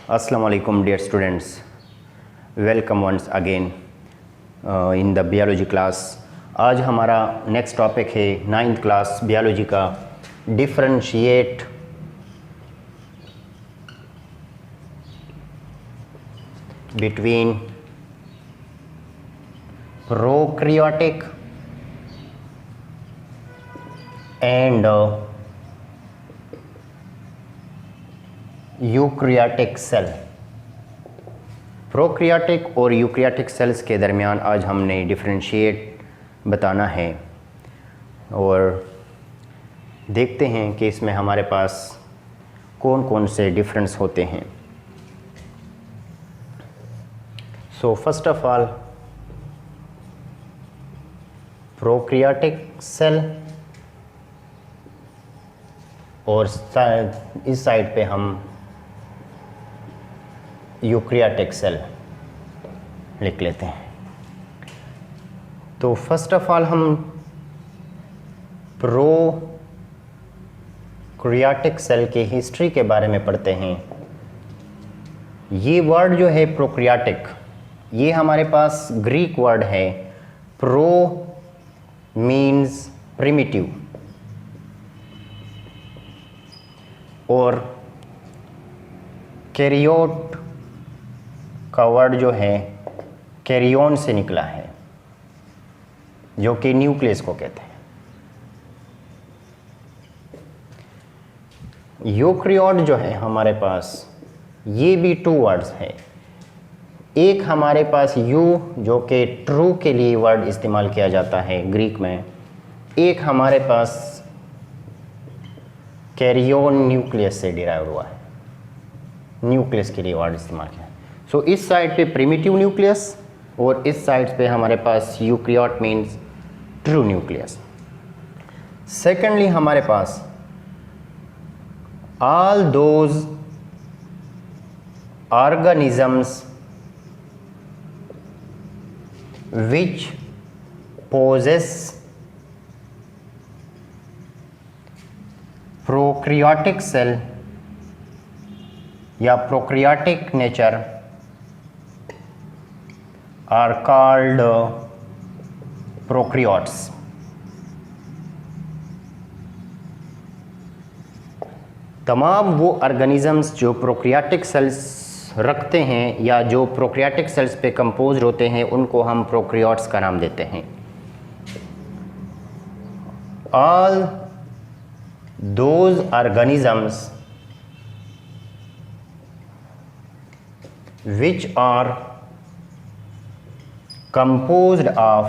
Assalamu alaikum dear students, welcome once again in the biology class। आज हमारा next topic है 9th class biology का differentiate between prokaryotic and eukaryotic cell. Prokaryotic और eukaryotic cells के दरमियान आज हमने डिफरेंशिएट बताना है और देखते हैं कि इसमें हमारे पास कौन कौन से डिफरेंस होते हैं। So first of all prokaryotic cell और इस साइड पे हम यूकैरियोटिक सेल लिख लेते हैं। तो फर्स्ट ऑफ ऑल हम प्रोकैरियोटिक सेल के हिस्ट्री के बारे में पढ़ते हैं। ये वर्ड जो है प्रोकैरियोटिक, ये हमारे पास ग्रीक वर्ड है। प्रो मीन्स प्रिमिटिव और कैरियोट का वर्ड जो है कैरियन से निकला है, जो कि न्यूक्लियस को कहते हैं। यूकैरियोट जो है हमारे पास, ये भी टू वर्ड्स हैं। एक हमारे पास यू जो कि ट्रू के लिए वर्ड इस्तेमाल किया जाता है ग्रीक में, एक हमारे पास कैरियन न्यूक्लियस से डिराइव हुआ है, न्यूक्लियस के लिए वर्ड इस्तेमाल किया है। सो इस साइड पे प्रिमिटिव न्यूक्लियस और इस साइड पे हमारे पास eukaryote means true nucleus. Secondly हमारे पास all those organisms which possess prokaryotic cell या prokaryotic nature are called prokaryotes। तमाम वो ऑर्गेनिजम्स जो प्रोकैरियोटिक सेल्स रखते हैं या जो प्रोकैरियोटिक सेल्स पे कंपोज्ड होते हैं, उनको हम प्रोकैरियोट्स का नाम देते हैं। All those organisms which are composed of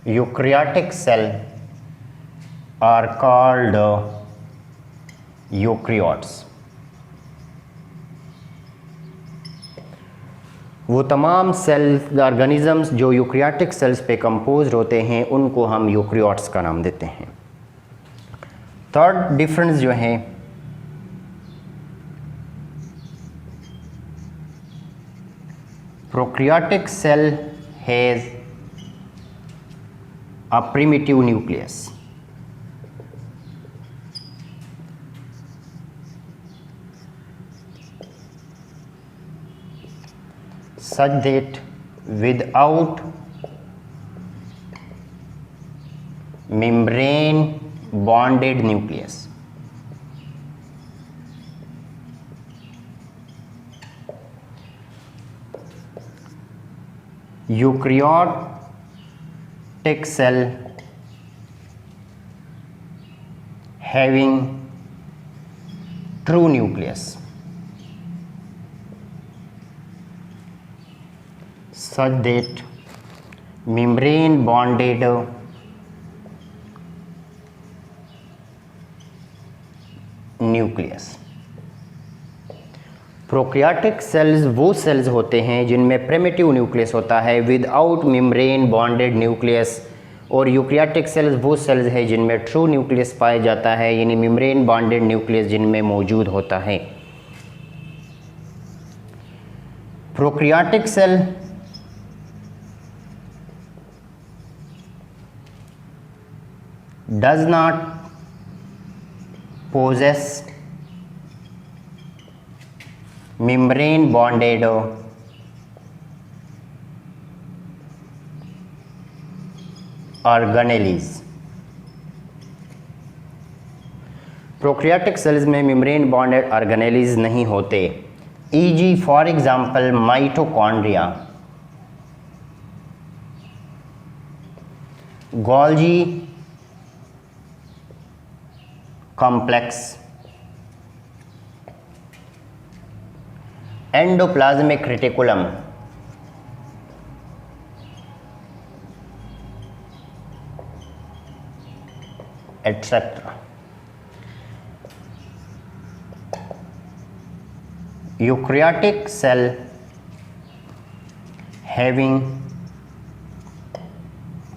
eukaryotic cell are called eukaryotes। वो तमाम सेल ऑर्गेनिजम्स जो यूकैरियोटिक सेल्स पे कंपोज्ड होते हैं, उनको हम यूकैरियोट्स का नाम देते हैं। थर्ड डिफरेंस जो है prokaryotic cell has a primitive nucleus such that without membrane bonded nucleus eukaryotic cell having true nucleus such that membrane bonded nucleus. Prokaryotic cells वो सेल्स होते हैं जिनमें प्रिमिटिव न्यूक्लियस होता है विदाउट मेम्ब्रेन बॉन्डेड न्यूक्लियस, और eukaryotic sales वो sales हैं जिनमें ट्रू न्यूक्लियस पाया जाता है, यानी मेम्ब्रेन बॉन्डेड न्यूक्लियस जिनमें मौजूद होता है। Prokaryotic cell does not possess membrane bonded organelles। Prokaryotic cells में मेम्ब्रेन बॉन्डेड ऑर्गेनेलीज नहीं होते। E G. For example mitochondria, Golgi complex, endoplasmic reticulum, etcetera. Eukaryotic cell having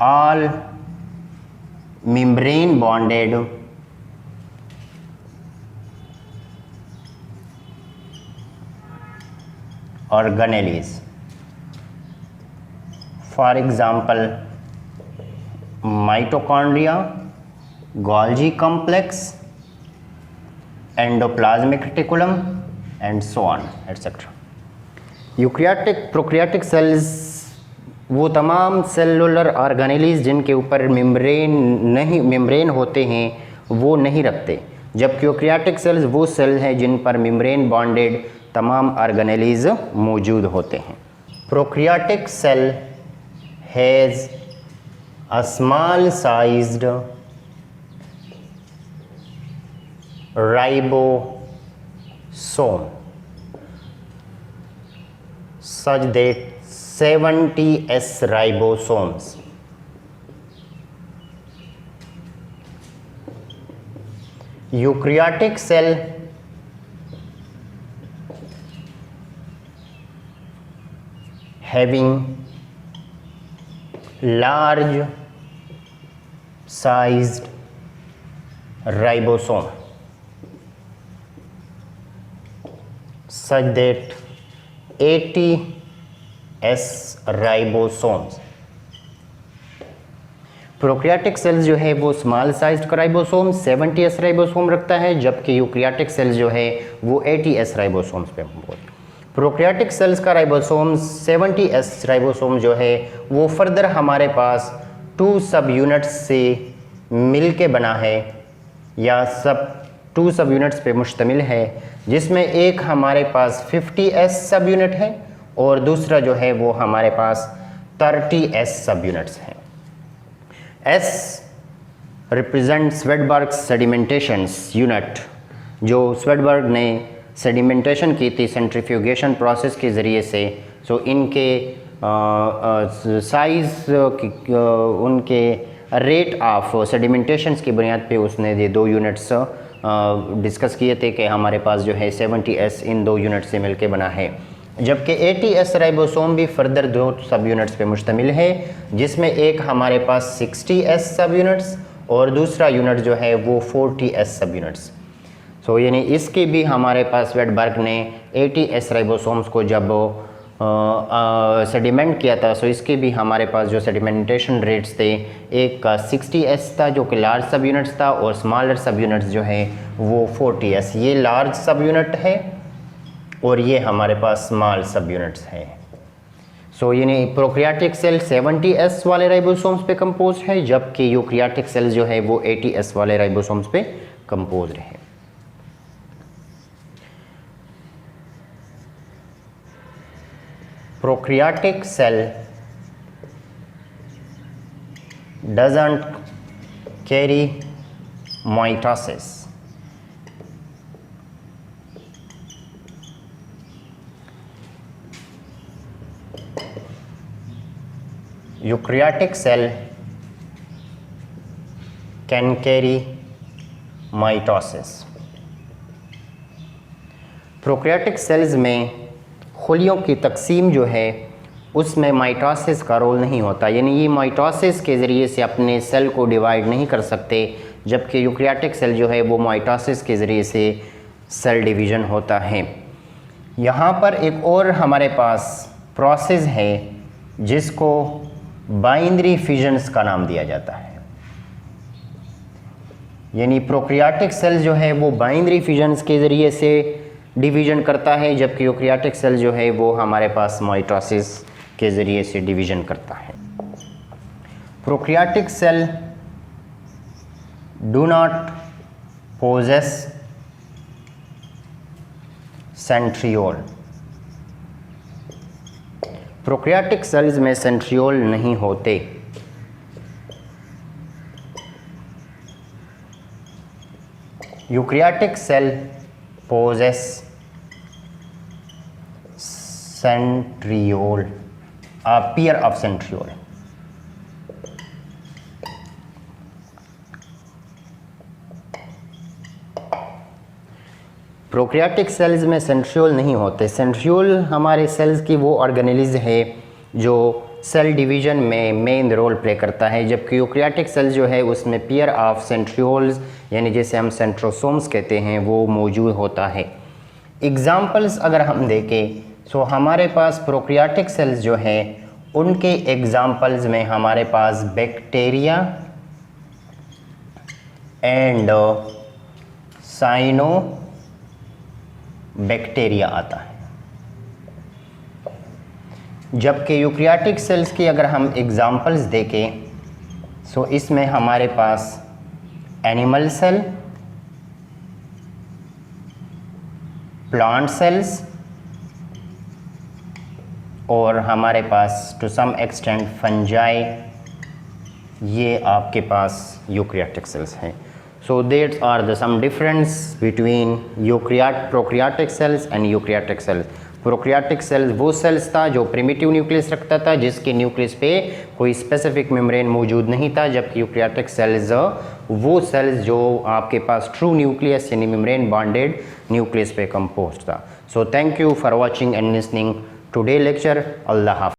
all membrane bonded organelles, for example mitochondria, Golgi complex, endoplasmic reticulum and so on etc. Eukaryotic prokaryotic cells वो तमाम cellular organelles जिनके ऊपर membrane होते हैं वो नहीं रखते, जबकि यूकैरियोटिक सेल्स वो सेल हैं जिन पर मेम्ब्रेन बॉन्डेड तमाम ऑर्गेनेलीज मौजूद होते हैं। Prokaryotic cell has a small sized ribosome such that 70 S ribosomes eukaryotic cell having large sized ribosome such that 80 S ribosomes. Prokaryotic cells जो है वो स्मॉल साइज्ड का राइबोसोम 70 S राइबोसोम रखता है, जबकि यूकैरियोटिक सेल्स जो है वो 80 S राइबोसोम्स पे कंपोज। प्रोकैरियोटिक सेल्स का राइबोसोम 70 S राइबोसोम जो है वो फर्दर हमारे पास 2 सब यूनिट्स से मिल के बना है या 2 सब यूनिट्स पे मुश्तमिल है, जिसमें एक हमारे पास 50 S सब यूनिट है और दूसरा जो है वो हमारे पास 30 S सब यूनिट्स हैं। S रिप्रेजेंट स्वेडबर्ग सेडिमेंटेशंस यूनिट, जो स्वेडबर्ग ने सेडिमेंटेशन की थी सेंट्रीफ्यूगेशन प्रोसेस के ज़रिए से। सो इनके साइज़ उनके रेट ऑफ सेडिमेंटेशंस की बुनियाद पे उसने ये 2 यूनिट्स डिस्कस किए थे कि हमारे पास जो है 70 S इन 2 यूनिट से मिलके बना है, जबकि 80 S राइबोसोम भी फर्दर 2 सब यूनिट्स पे मुश्तमिल है, जिसमें एक हमारे पास 60 S सब यूनिट्स और दूसरा यूनिट जो है वो 40 S सब यूनिट्स। सो यानी इसके भी हमारे पास स्वेडबर्ग ने 80 S राइबोसोम्स को जब सेडिमेंट किया था, सो इसके भी हमारे पास जो सेडिमेंटेशन रेट्स थे, एक का 60 S था जो कि लार्ज सब यूनिट्स था और स्मॉलर सब यूनिट्स जो है वो 40 S। ये लार्ज सब यूनिट है और ये हमारे पास स्मॉल सब यूनिट्स है। सो यानी प्रोकैरियोटिक सेल 70 S वाले राइबोसोम्स पे कंपोज है, जबकि यूकैरियोटिक सेल जो है वो 80 S वाले राइबोसोम्स पे कंपोज है। Prokaryotic cell doesn't carry mitosis. Eukaryotic cell can carry mitosis. Prokaryotic cells में खुलियों की तकसीम जो है उसमें माइटोसिस का रोल नहीं होता, यानी ये माइटोसिस के ज़रिए से अपने सेल को डिवाइड नहीं कर सकते, जबकि यूकैरियोटिक सेल जो है वो माइटोसिस के ज़रिए से सेल डिवीज़न होता है। यहाँ पर एक और हमारे पास प्रोसेस है जिसको बाइनरी फिजन्स का नाम दिया जाता है। यानी प्रोक्रियाटिक सेल जो है वो बाइनरी फिजन्स के ज़रिए से डिवीज़न करता है, जबकि यूकैरियोटिक सेल जो है वो हमारे पास माइटोसिस के ज़रिए से डिवीज़न करता है। Prokaryotic cell do not possess centriole. Prokaryotic cells में सेंट्रियोल नहीं होते। Eukaryotic cell possess centriole, a pair of centriole। Prokaryotic cells में सेंट्रियोल नहीं होते। सेंट्रियोल हमारे सेल्स की वो ऑर्गेनेलिज्म है जो सेल डिवीजन में मेन रोल प्ले करता है, जबकि यूकैरियोटिक सेल जो है उसमें पेयर ऑफ सेंट्रियोल्स यानी जैसे हम सेंट्रोसोम्स कहते हैं वो मौजूद होता है। एग्जाम्पल्स अगर हम देखें तो हमारे पास प्रोक्रियाटिक सेल्स जो है उनके एग्जाम्पल्स में हमारे पास बैक्टीरिया एंड साइनो बैक्टीरिया आता है, जबकि यूकैरियोटिक सेल्स की अगर हम एग्जाम्पल्स देखें तो इसमें हमारे पास एनिमल सेल, प्लांट सेल्स और हमारे पास टू सम एक्सटेंट फंजाई, ये आपके पास यूकैरियोटिक सेल्स हैं। So that's are the some difference between prokaryotic cells and eukaryotic cells. Prokaryotic cells वो सेल्स था जो प्रिमिटिव न्यूक्लियस रखता था, जिसके न्यूक्लियस पे कोई स्पेसिफिक मेम्ब्रेन मौजूद नहीं था, जबकि यूकैरियोटिक सेल्स वो सेल्स जो आपके पास ट्रू न्यूक्लियस यानी मेम्ब्रेन बॉन्डेड न्यूक्लियस पे कंपोज्ड था। So thank you for watching and listening today lecture. अल्लाह हाफ़िज़।